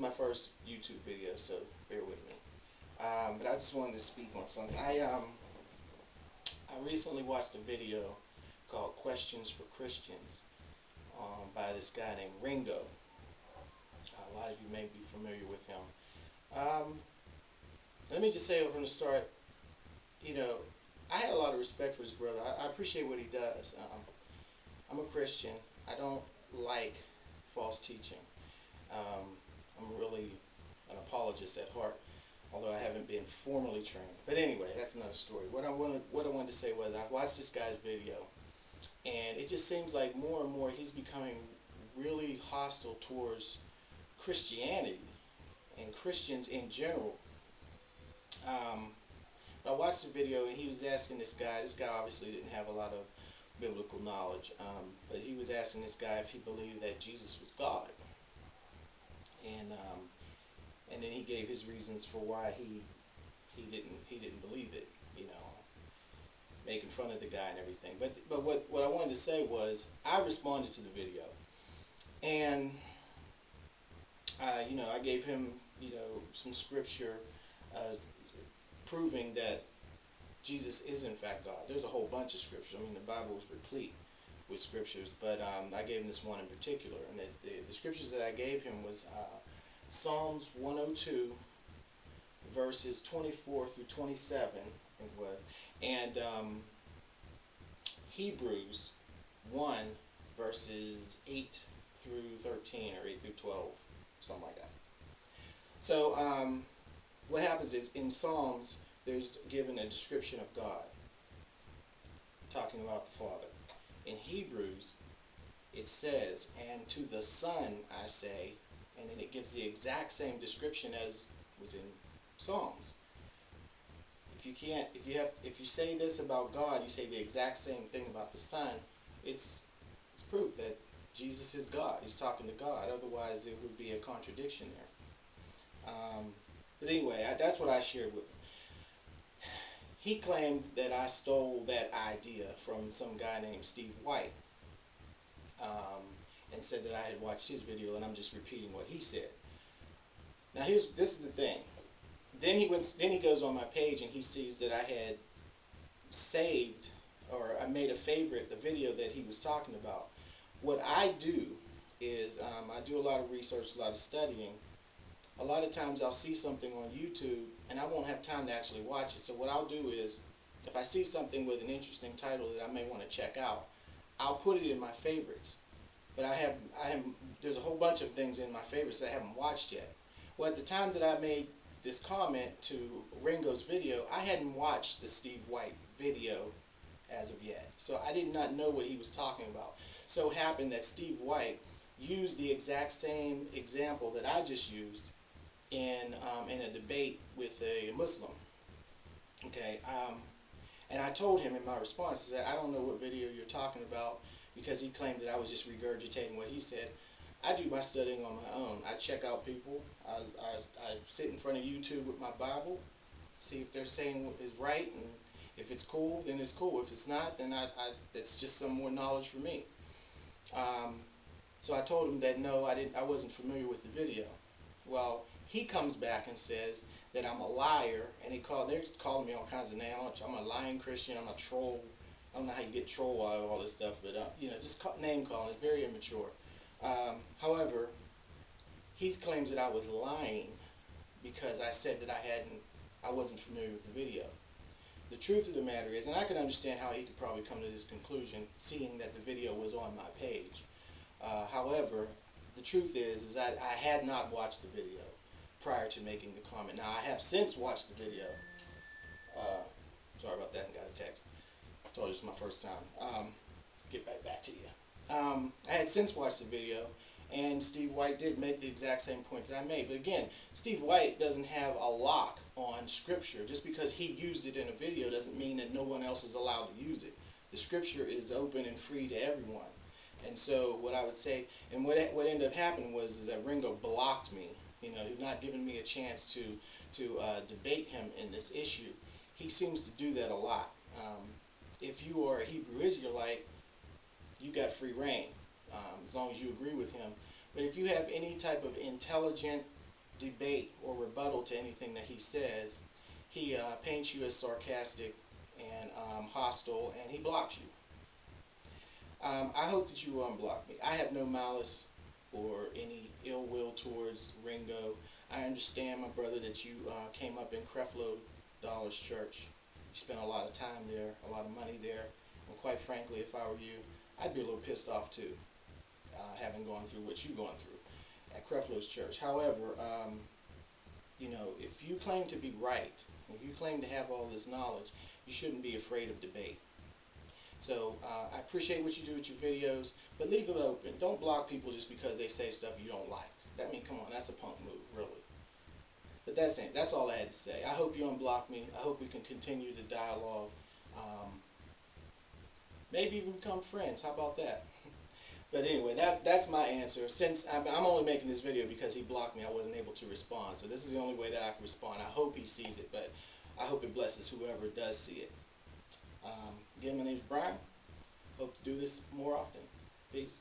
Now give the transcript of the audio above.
my first YouTube video, so bear with me. But I just wanted to speak on something. I recently watched a video called Questions for Christians by this guy named Ringo. A lot of you may be familiar with him. Let me just say from the start, I had a lot of respect for his brother. I appreciate what he does. I'm a Christian. I don't like false teaching. I'm really an apologist at heart, although I haven't been formally trained. But anyway, that's another story. What I wanted to say was I watched this guy's video, and it just seems like more and more he's becoming really hostile towards Christianity and Christians in general. I watched the video, and he was asking this guy. This guy obviously didn't have a lot of biblical knowledge, but he was asking this guy if he believed that Jesus was God, and then he gave his reasons for why he didn't believe it, making fun of the guy and everything. But what I wanted to say was I responded to the video, and I gave him some scripture proving that Jesus is in fact God. There's a whole bunch of scriptures. I mean, the Bible is replete with scriptures, but I gave him this one in particular, and the scriptures that I gave him was Psalms 102, verses 24 through 27, I think it was, and Hebrews 1, verses 8 through 13, or 8 through 12, something like that. So what happens is in Psalms, there's given a description of God, talking about the Father. In Hebrews, it says, "And to the Son I say," and then it gives the exact same description as was in Psalms. If you say this about God, you say the exact same thing about the Son, it's proof that Jesus is God. He's talking to God. Otherwise, there would be a contradiction there. But anyway, that's what I shared with him. He claimed that I stole that idea from some guy named Steve White, and said that I had watched his video, and I'm just repeating what he said. Now this is the thing. Then he goes on my page, and he sees that I had saved, or I made a favorite, the video that he was talking about. What I do is I do a lot of research, a lot of studying. A lot of times I'll see something on YouTube and I won't have time to actually watch it. So what I'll do is, if I see something with an interesting title that I may want to check out, I'll put it in my favorites. But there's a whole bunch of things in my favorites that I haven't watched yet. Well, at the time that I made this comment to Ringo's video, I hadn't watched the Steve White video as of yet. So I did not know what he was talking about. So it happened that Steve White used the exact same example that I just used in a debate with a Muslim. Okay, and I told him in my response, I said, I don't know what video you're talking about, because he claimed that I was just regurgitating what he said. I do my studying on my own. I check out people. I sit in front of YouTube with my Bible, see if they're saying what is right, and if it's cool, then it's cool. If it's not, then it's just some more knowledge for me. So I told him that no, I wasn't familiar with the video. Well, he comes back and says that I'm a liar, and they're calling me all kinds of names. I'm a lying Christian. I'm a troll. I don't know how you get troll out of all this stuff, but just name calling. It's very immature. However, he claims that I was lying because I said that I wasn't familiar with the video. The truth of the matter is, and I can understand how he could probably come to this conclusion, seeing that the video was on my page. However, the truth is that I had not watched the video prior to making the comment. Now, I have since watched the video. Sorry about that, and got a text. I told you this is my first time. Get back to you. I had since watched the video, and Steve White did make the exact same point that I made. But again, Steve White doesn't have a lock on Scripture. Just because he used it in a video doesn't mean that no one else is allowed to use it. The Scripture is open and free to everyone. And so what I would say, and what ended up happening is that Ringo blocked me. He's not giving me a chance to debate him in this issue. He seems to do that a lot. If you are a Hebrew Israelite, you got free reign, as long as you agree with him. But if you have any type of intelligent debate or rebuttal to anything that he says, he paints you as sarcastic and hostile, and he blocks you. I hope that you will unblock me. I have no malice or any ill will towards Ringo. I understand, my brother, that you came up in Creflo Dollar's church. You spent a lot of time there, a lot of money there, and quite frankly, if I were you, I'd be a little pissed off too, having gone through what you've gone through at Creflo's church. However, you know, if you claim to be right, if you claim to have all this knowledge, you shouldn't be afraid of debate. So I appreciate what you do with your videos, but leave it open. Don't block people just because they say stuff you don't like. I mean, come on, that's a punk move, really. But that's it. That's all I had to say. I hope you unblock me. I hope we can continue the dialogue. Maybe even become friends. How about that? But anyway, that's my answer. Since I'm only making this video because he blocked me, I wasn't able to respond. So this is the only way that I can respond. I hope he sees it, but I hope it blesses whoever does see it. Again, my name's Brian. Hope to do this more often. Peace.